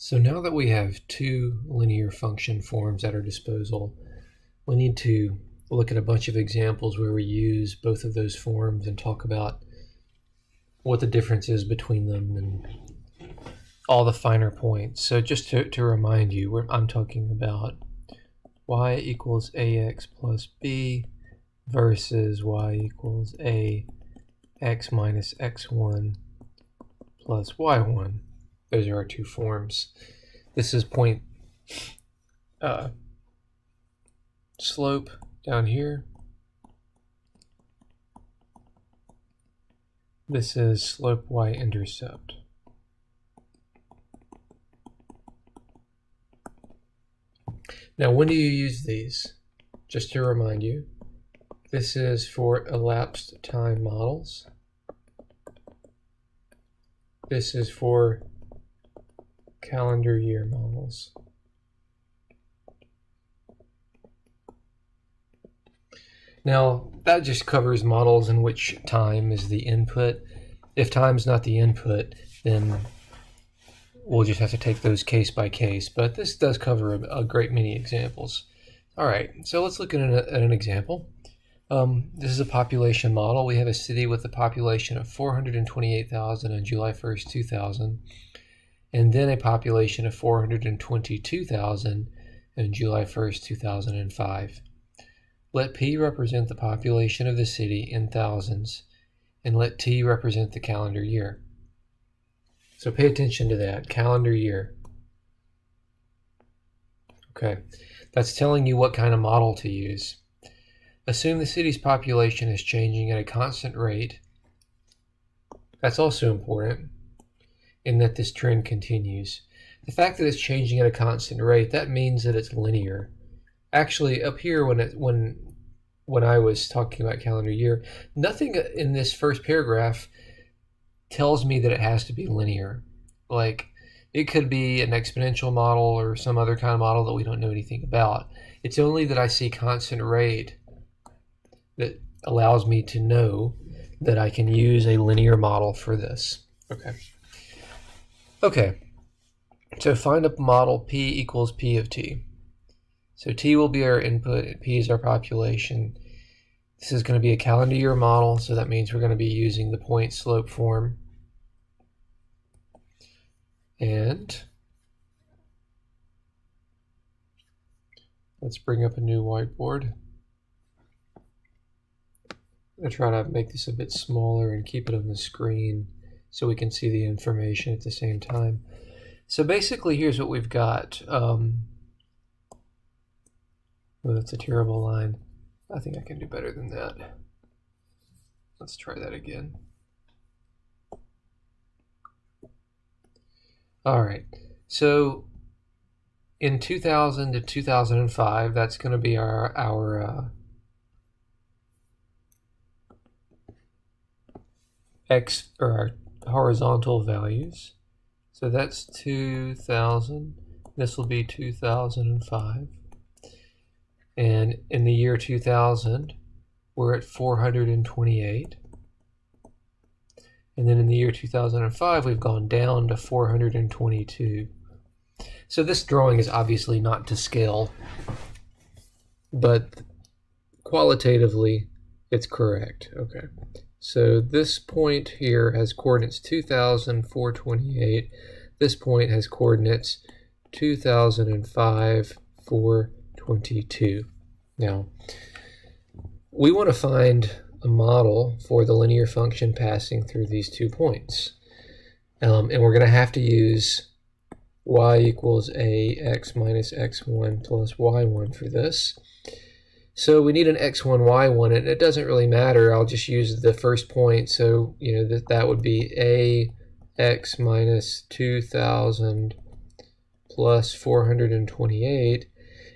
So now that we have two linear function forms at our disposal, we need to look at a bunch of examples where we use both of those forms and talk about what the difference is between them and all the finer points. So just to remind you, I'm talking about y equals ax plus b versus y equals ax minus x1 plus y1. Those are our two forms. This is point slope down here. This is slope y-intercept. Now, when do you use these? Just to remind you, this is for elapsed time models. This is for calendar year models. Now, that just covers models in which time is the input. If time's not the input, then we'll just have to take those case by case, but this does cover a great many examples. All right, so let's look at an example. This is a population model. We have a city with a population of 428,000 on July 1st, 2000, and then a population of 422,000 on July 1st, 2005. Let P represent the population of the city in thousands, and let T represent the calendar year. So pay attention to that, calendar year. Okay, that's telling you what kind of model to use. Assume the city's population is changing at a constant rate. That's also important in that this trend continues. The fact that it's changing at a constant rate, that means that it's linear. Actually, up here when I was talking about calendar year, nothing in this first paragraph tells me that it has to be linear. Like, it could be an exponential model or some other kind of model that we don't know anything about. It's only that I see constant rate that allows me to know that I can use a linear model for this. Okay, so find a model P equals P of T. So T will be our input, and P is our population. This is going to be a calendar year model, so that means we're going to be using the point slope form. And let's bring up a new whiteboard. I'm going to try to make this a bit smaller and keep it on the screen so we can see the information at the same time. So basically, here's what we've got. Oh, that's a terrible line. I think I can do better than that. Let's try that again. All right, so in 2000 to 2005, that's going to be our X, or our horizontal values. So that's 2000. This will be 2005. And in the year 2000, we're at 428. And then in the year 2005, we've gone down to 422. So this drawing is obviously not to scale, but qualitatively, it's correct. Okay. So this point here has coordinates 2000, 428. This point has coordinates 2005, 422. Now, we want to find a model for the linear function passing through these 2 points. And we're going to have to use y equals ax minus x1 plus y1 for this. So we need an x1, y1, and it doesn't really matter. I'll just use the first point. So, that would be ax minus 2000 plus 428.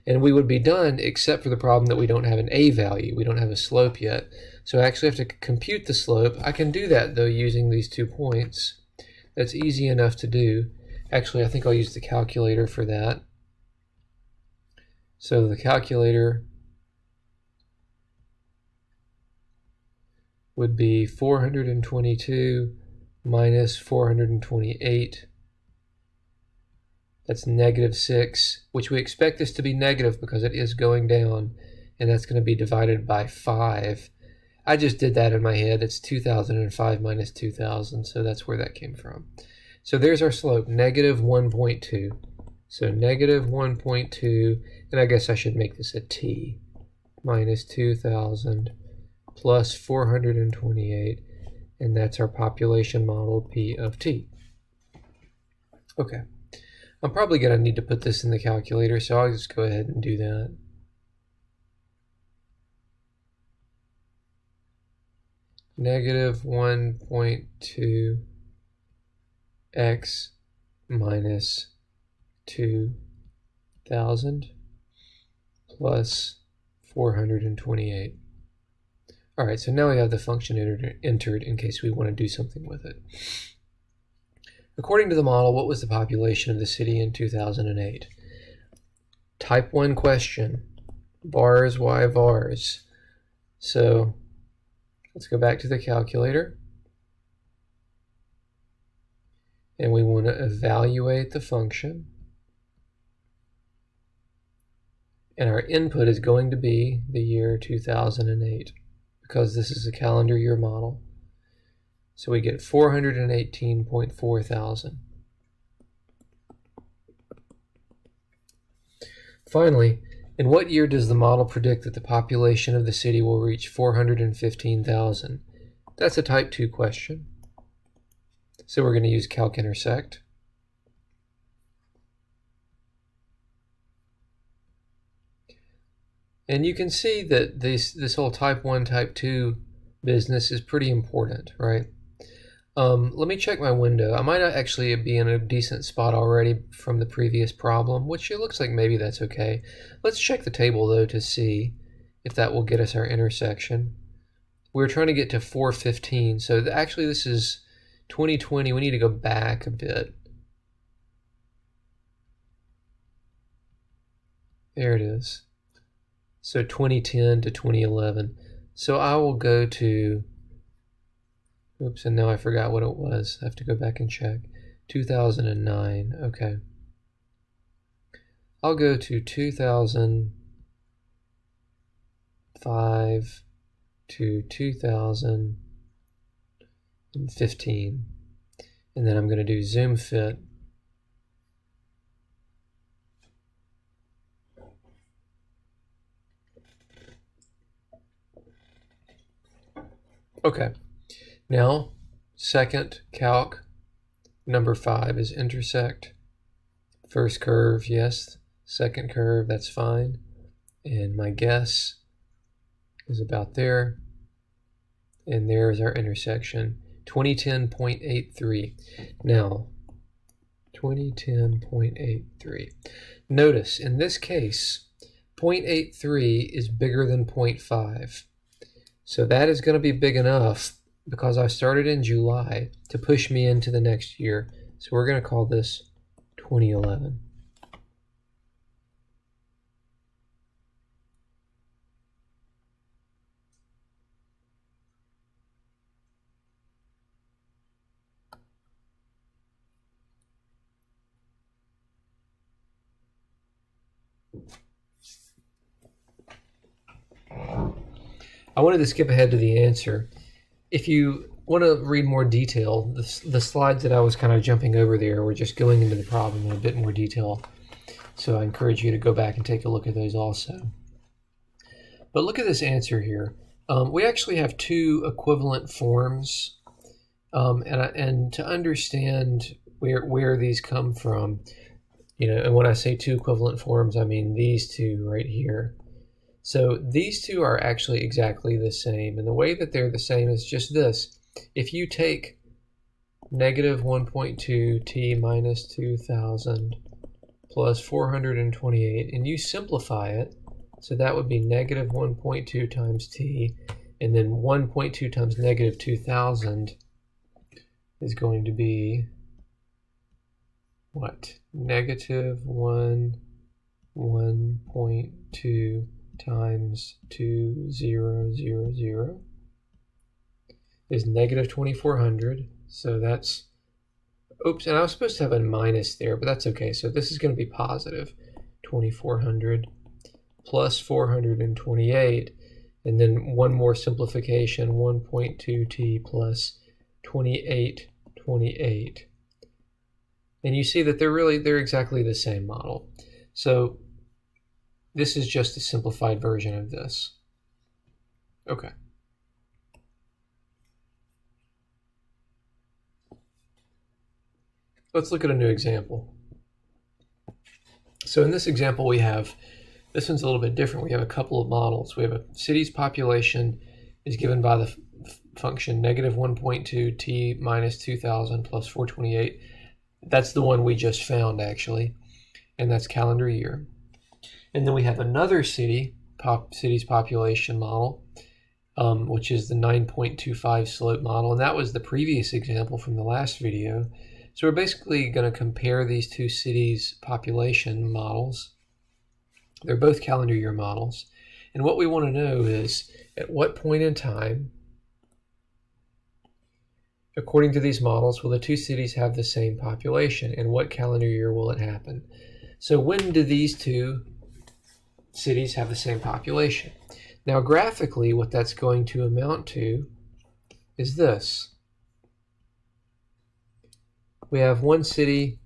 And we would be done except for the problem that we don't have an a value. We don't have a slope yet. So I actually have to compute the slope. I can do that, though, using these 2 points. That's easy enough to do. Actually, I think I'll use the calculator for that. So the calculator would be 422 minus 428 That's -6, which we expect this to be negative because it is going down, and that's going to be divided by 5. I just did that in my head. It's 2005 minus 2000, so that's where that came from. So there's our slope, -1.2. So -1.2, and I guess I should make this a t, minus 2000 plus 428, and that's our population model P of t. Okay. I'm probably going to need to put this in the calculator, so I'll just go ahead and do that. -1.2 x minus 2000 plus 428. All right, so now we have the function entered in case we want to do something with it. According to the model, what was the population of the city in 2008? Type 1 question, vars, y vars. So let's go back to the calculator. And we want to evaluate the function. And our input is going to be the year 2008 because this is a calendar year model. So we get 418.4 thousand. Finally, in what year does the model predict that the population of the city will reach 415,000? That's a type 2 question. So we're going to use calc intersect. And you can see that this whole type 1, type 2 business is pretty important, right? Let me check my window. I might actually be in a decent spot already from the previous problem, which it looks like maybe that's okay. Let's check the table, though, to see if that will get us our intersection. We're trying to get to 415, so actually this is 2020. We need to go back a bit. There it is. So 2010 to 2011. So I will go to, oops, and now I forgot what it was. I have to go back and check. 2009, okay. I'll go to 2005 to 2015. And then I'm going to do zoom fit. Okay, now second calc, number 5 is intersect. First curve, yes. Second curve, that's fine. And my guess is about there. And there's our intersection, 2010.83. Now, 2010.83. Notice, in this case, 0.83 is bigger than 0.5. So that is going to be big enough because I started in July to push me into the next year. So we're going to call this 2011. I wanted to skip ahead to the answer. If you want to read more detail, the slides that I was kind of jumping over there were just going into the problem in a bit more detail. So I encourage you to go back and take a look at those also. But look at this answer here. We actually have two equivalent forms. And to understand where these come from, and when I say two equivalent forms, I mean these two right here. So these two are actually exactly the same. And the way that they're the same is just this. If you take negative 1.2 t minus 2,000 plus 428, and you simplify it, so that would be negative 1.2 times t, and then 1.2 times negative 2,000 is going to be what? Negative 1.2 times 2000 is negative 2400. So that's oops, and I was supposed to have a minus there, but that's okay. So this is going to be positive 2,400 plus 428, and then one more simplification, 1.2t plus 2828. And you see that they're exactly the same model. So this is just a simplified version of this. Okay. Let's look at a new example. So in this example we have, this one's a little bit different. We have a couple of models. We have a city's population is given by the function negative 1.2 t minus 2,000 plus 428. That's the one we just found actually, and that's calendar year. And then we have another city's population model, which is the 9.25 slope model, and that was the previous example from the last video. So we're basically going to compare these two cities' population models. They're both calendar year models. And what we want to know is, at what point in time, according to these models, will the two cities have the same population, and what calendar year will it happen? So when do these two cities have the same population? Now graphically, what that's going to amount to is this. We have one city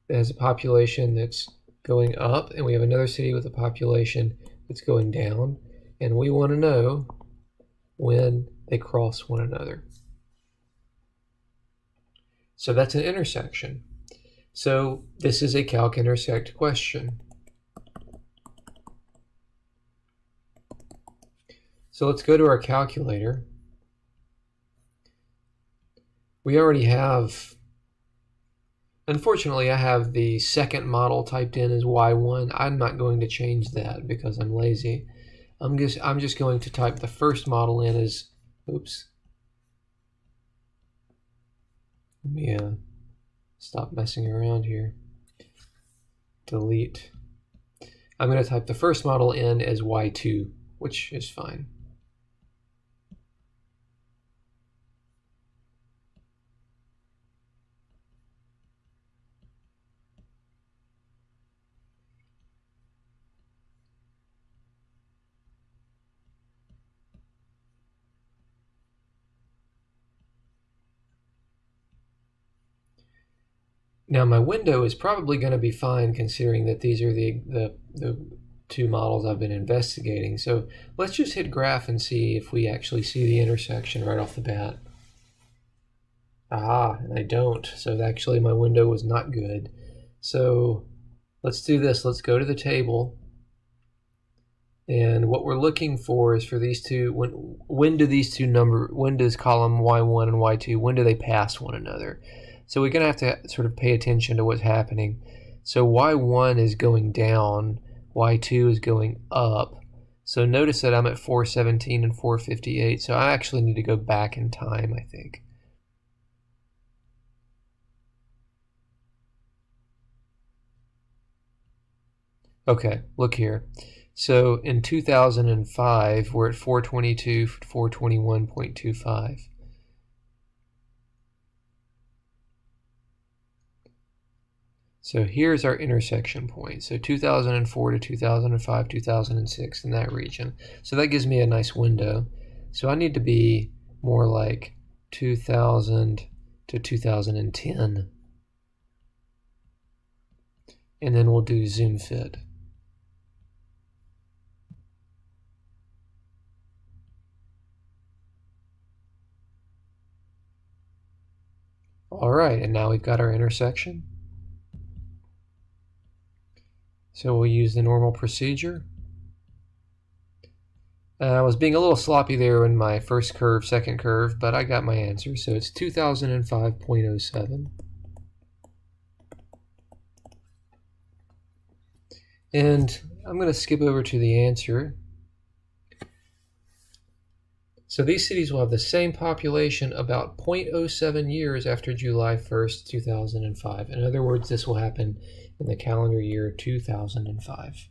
that has a population that's going up, and we have another city with a population that's going down, and we want to know when they cross one another. So that's an intersection. So this is a calc intersect question. So let's go to our calculator. We already have, unfortunately, I have the second model typed in as y1. I'm not going to change that because I'm lazy. I'm just going to type the first model in as, oops. Let me stop messing around here. Delete. I'm going to type the first model in as y2, which is fine. Now my window is probably going to be fine considering that these are the two models I've been investigating. So let's just hit graph and see if we actually see the intersection right off the bat. Aha, and I don't. So actually my window was not good. So let's do this. Let's go to the table. And what we're looking for is for these two, when does column y1 and y2, when do they pass one another? So we're going to have to sort of pay attention to what's happening. So y1 is going down, y2 is going up. So notice that I'm at 417 and 458, so I actually need to go back in time, I think. Okay, look here. So in 2005, we're at 422, 421.25. So here's our intersection point. So 2004 to 2005, 2006 in that region. So that gives me a nice window. So I need to be more like 2000 to 2010. And then we'll do zoom fit. All right, and now we've got our intersection. So we'll use the normal procedure. I was being a little sloppy there in my first curve, second curve, but I got my answer. So it's 2005.07. And I'm going to skip over to the answer. So these cities will have the same population about 0.07 years after July 1st, 2005. In other words, this will happen in the calendar year 2005.